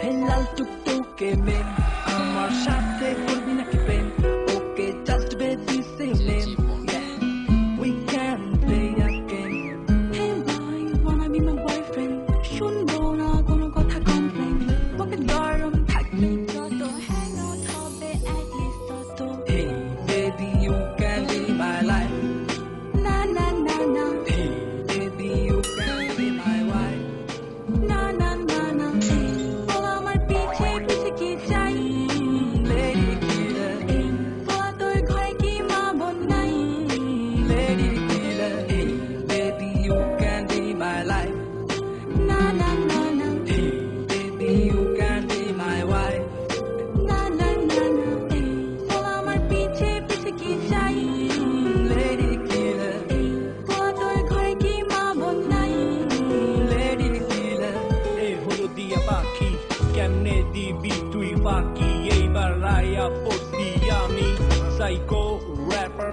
এই লাল টুকটুকে মেয়ে আমার সাথে করবি নাকি প্রেম ওকে জাস্ট বেবি সে name we can play a game hey boy wanna be my boyfriend শুনবো না কোনো কথা কমপ্লেন পকেট গরম থাকবে যত হ্যাং আউট হবে at least তত hey baby you can be my life na na na na hey baby you can be my wife na na na na hey বল আমার পিছে পিছে কি চাই lady killer hey বল তোর ঘরে কি মা বোন নাই lady killer hey baby you can be my life na na na na hey baby you can be my wife na na na na hey বল আমার পিছে পিছে কি চাই lady killer hey বল তোর ঘরে কি মা বোন নাই lady killer এই হলুদিয়া পাখি কেমনে দিবি তুই ফাঁকি এইবার রায়া পড়তি আমি সাইকো র্যাপার